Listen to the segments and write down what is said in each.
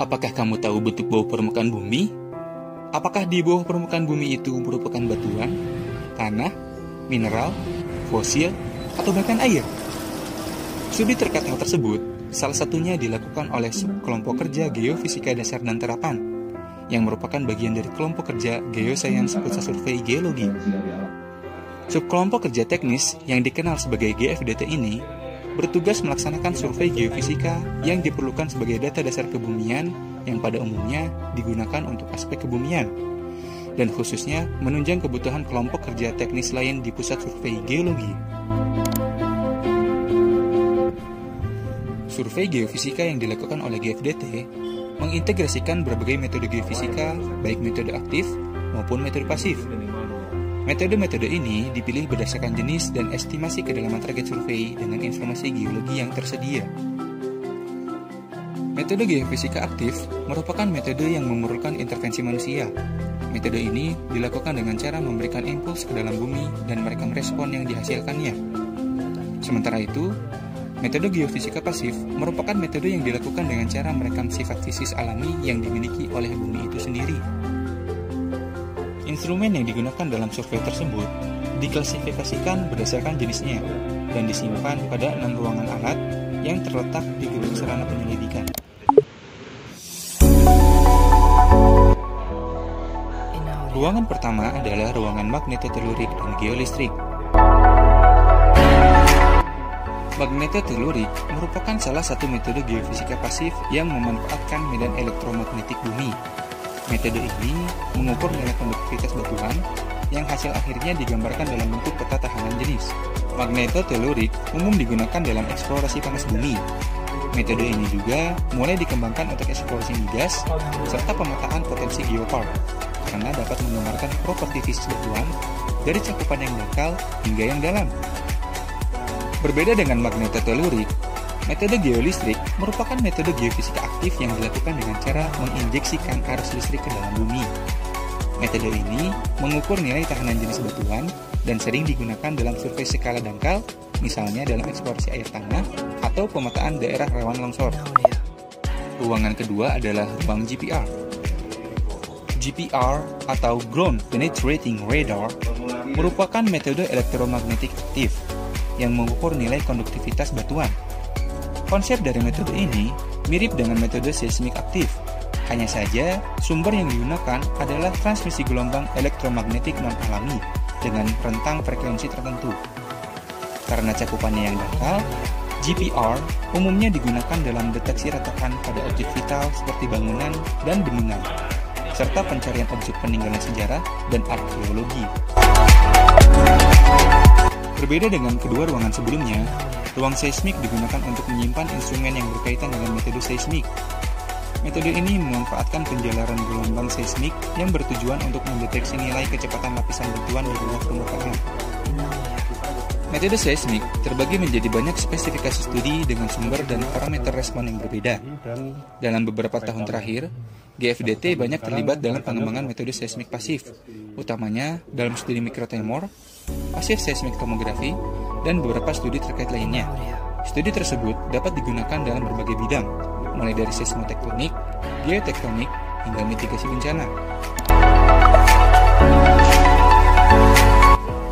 Apakah kamu tahu bentuk bawah permukaan bumi? Apakah di bawah permukaan bumi itu merupakan batuan, tanah, mineral, fosil, atau bahkan air? Studi terkait hal tersebut, salah satunya dilakukan oleh kelompok kerja Geofisika Dasar dan Terapan, yang merupakan bagian dari kelompok kerja Geoscience Pusat Survei Geologi. Subkelompok kerja teknis yang dikenal sebagai GFDT ini bertugas melaksanakan survei geofisika yang diperlukan sebagai data dasar kebumian yang pada umumnya digunakan untuk aspek kebumian, dan khususnya menunjang kebutuhan kelompok kerja teknis lain di Pusat Survei Geologi. Survei geofisika yang dilakukan oleh GFDT mengintegrasikan berbagai metode geofisika, baik metode aktif maupun metode pasif. Metode-metode ini dipilih berdasarkan jenis dan estimasi kedalaman target survei dengan informasi geologi yang tersedia. Metode geofisika aktif merupakan metode yang memerlukan intervensi manusia. Metode ini dilakukan dengan cara memberikan impuls ke dalam bumi dan merekam respon yang dihasilkannya. Sementara itu, metode geofisika pasif merupakan metode yang dilakukan dengan cara merekam sifat fisis alami yang dimiliki oleh bumi itu sendiri. Instrumen yang digunakan dalam survei tersebut diklasifikasikan berdasarkan jenisnya dan disimpan pada 6 ruangan alat yang terletak di gedung sarana penyelidikan. Ruangan pertama adalah ruangan magnetotelurik dan geolistrik. Magnetotelurik merupakan salah satu metode geofisika pasif yang memanfaatkan medan elektromagnetik bumi. Metode ini mengukur nilai konduktivitas batuan yang hasil akhirnya digambarkan dalam bentuk peta tahanan jenis. Magnetotelurik umum digunakan dalam eksplorasi panas bumi. Metode ini juga mulai dikembangkan untuk eksplorasi migas serta pemetaan potensi geopark, karena dapat menggambarkan properti fisik batuan dari cakupan yang dangkal hingga yang dalam. Berbeda dengan magnetotelurik, metode geolistrik merupakan metode geofisika aktif yang dilakukan dengan cara menginjeksikan arus listrik ke dalam bumi. Metode ini mengukur nilai tahanan jenis batuan dan sering digunakan dalam survei skala dangkal, misalnya dalam eksplorasi air tanah atau pemetaan daerah rawan longsor. Ruangan kedua adalah ruang GPR. GPR atau Ground Penetrating Radar merupakan metode elektromagnetik aktif yang mengukur nilai konduktivitas batuan. Konsep dari metode ini mirip dengan metode seismik aktif, hanya saja sumber yang digunakan adalah transmisi gelombang elektromagnetik non-alami dengan rentang frekuensi tertentu. Karena cakupannya yang dangkal, GPR umumnya digunakan dalam deteksi retakan pada objek vital seperti bangunan dan bendungan, serta pencarian objek peninggalan sejarah dan arkeologi. Berbeda dengan kedua ruangan sebelumnya, ruang seismik digunakan untuk menyimpan instrumen yang berkaitan dengan metode seismik. Metode ini memanfaatkan penjalaran gelombang seismik yang bertujuan untuk mendeteksi nilai kecepatan lapisan batuan di bawah permukaan. Metode seismik terbagi menjadi banyak spesifikasi studi dengan sumber dan parameter respon yang berbeda. Dalam beberapa tahun terakhir, GFDT banyak terlibat dalam pengembangan metode seismik pasif, utamanya dalam studi mikrotremor, pasif seismik tomografi, dan beberapa studi terkait lainnya. Studi tersebut dapat digunakan dalam berbagai bidang, mulai dari seismotektonik, geotektonik, hingga mitigasi bencana.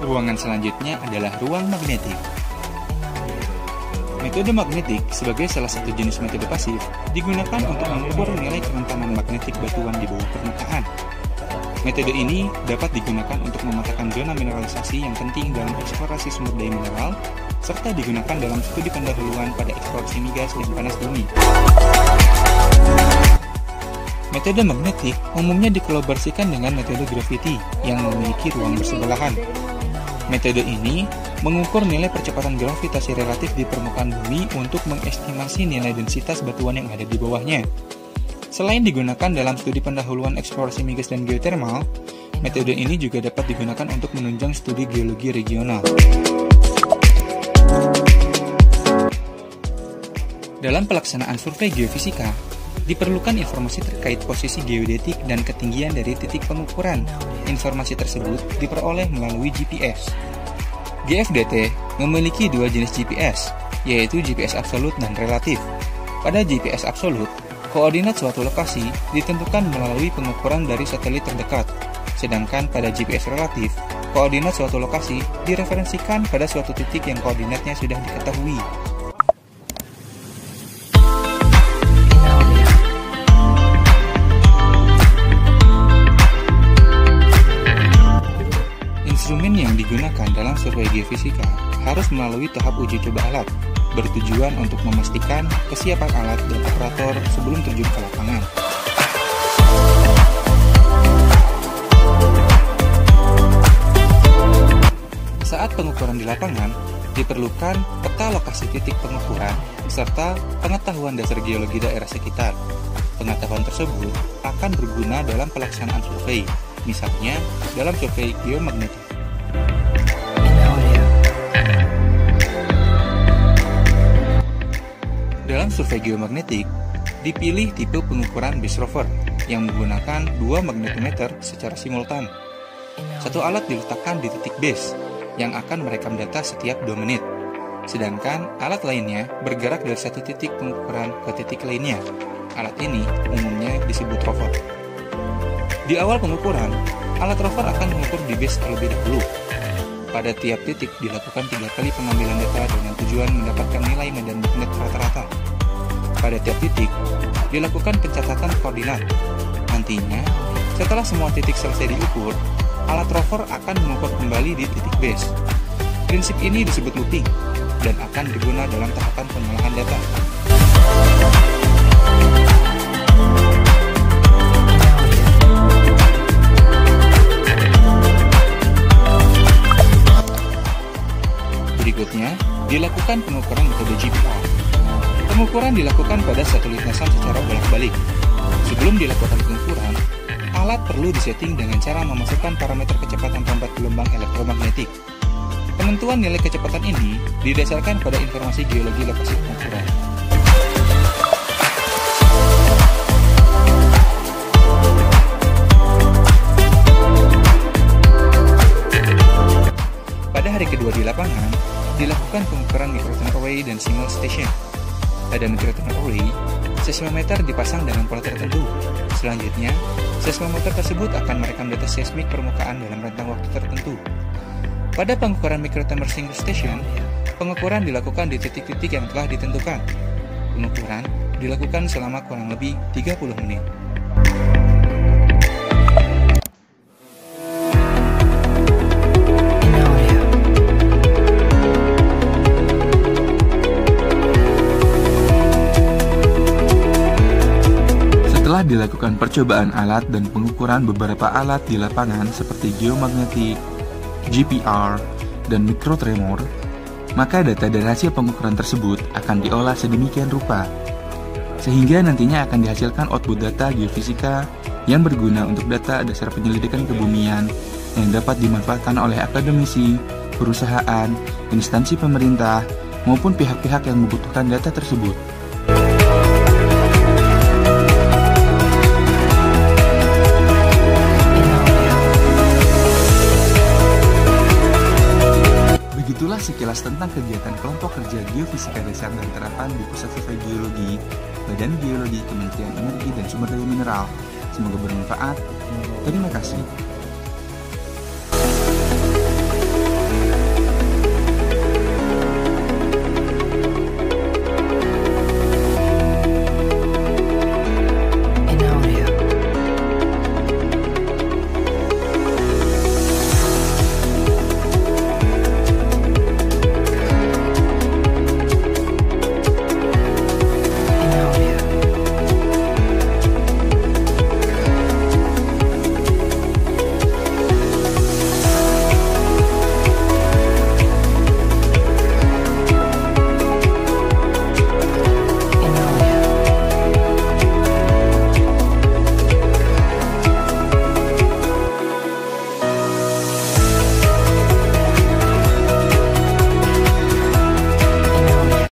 Ruangan selanjutnya adalah ruang magnetik. Metode magnetik sebagai salah satu jenis metode pasif digunakan untuk mengukur nilai kerentanan magnetik batuan di bawah permukaan. Metode ini dapat digunakan untuk memetakan zona mineralisasi yang penting dalam eksplorasi sumber daya mineral, serta digunakan dalam studi pendahuluan pada eksplorasi migas dan panas bumi. Metode magnetik umumnya dikolaborasikan dengan metode graviti yang memiliki ruang bersebelahan. Metode ini mengukur nilai percepatan gravitasi relatif di permukaan bumi untuk mengestimasi nilai densitas batuan yang ada di bawahnya. Selain digunakan dalam studi pendahuluan eksplorasi migas dan geotermal, metode ini juga dapat digunakan untuk menunjang studi geologi regional. Dalam pelaksanaan survei geofisika, diperlukan informasi terkait posisi geodetik dan ketinggian dari titik pengukuran. Informasi tersebut diperoleh melalui GPS. GFDT memiliki dua jenis GPS, yaitu GPS absolut dan relatif. Pada GPS absolut, Koordinat suatu lokasi ditentukan melalui pengukuran dari satelit terdekat, sedangkan pada GPS relatif, koordinat suatu lokasi direferensikan pada suatu titik yang koordinatnya sudah diketahui. Instrumen yang digunakan dalam survei geofisika harus melalui tahap uji coba alat, bertujuan untuk memastikan kesiapan alat dan operator sebelum terjun ke lapangan. Saat pengukuran di lapangan, diperlukan peta lokasi titik pengukuran serta pengetahuan dasar geologi daerah sekitar. Pengetahuan tersebut akan berguna dalam pelaksanaan survei, misalnya dalam survei geomagnetik. Dalam survei geomagnetik, dipilih tipe pengukuran base rover yang menggunakan 2 magnetometer secara simultan. Satu alat diletakkan di titik base yang akan merekam data setiap 2 menit, sedangkan alat lainnya bergerak dari satu titik pengukuran ke titik lainnya. Alat ini umumnya disebut rover. Di awal pengukuran, alat rover akan mengukur di base terlebih dahulu. Pada tiap titik dilakukan 3 kali pengambilan data dengan tujuan mendapatkan nilai medan magnet rata-rata. Pada tiap titik dilakukan pencatatan koordinat. Nantinya, setelah semua titik selesai diukur, alat rover akan mengukur kembali di titik base. Prinsip ini disebut looping dan akan berguna dalam tahapan pengolahan data. Berikutnya, dilakukan pengukuran metode GPR. Pengukuran dilakukan pada satu lintasan secara bolak-balik. Sebelum dilakukan pengukuran, alat perlu disetting dengan cara memasukkan parameter kecepatan rombat gelombang elektromagnetik. Penentuan nilai kecepatan ini didasarkan pada informasi geologi lokasi pengukuran. Pada hari kedua di lapangan, dilakukan pengukuran microton array dan single station. Pada microton array, seismometer dipasang dengan pola tertentu. Selanjutnya, seismometer tersebut akan merekam data seismik permukaan dalam rentang waktu tertentu. Pada pengukuran microton single station, pengukuran dilakukan di titik-titik yang telah ditentukan. Pengukuran dilakukan selama kurang lebih 30 menit. Setelah dilakukan percobaan alat dan pengukuran beberapa alat di lapangan seperti geomagnetik, GPR, dan mikrotremor, maka data dari hasil pengukuran tersebut akan diolah sedemikian rupa, sehingga nantinya akan dihasilkan output data geofisika yang berguna untuk data dasar penyelidikan kebumian yang dapat dimanfaatkan oleh akademisi, perusahaan, instansi pemerintah, maupun pihak-pihak yang membutuhkan data tersebut. Itulah sekilas tentang kegiatan kelompok kerja geofisika dasar dan terapan di Pusat Survei Geologi, Badan Geologi, Kementerian Energi dan Sumber Daya Mineral. Semoga bermanfaat. Terima kasih.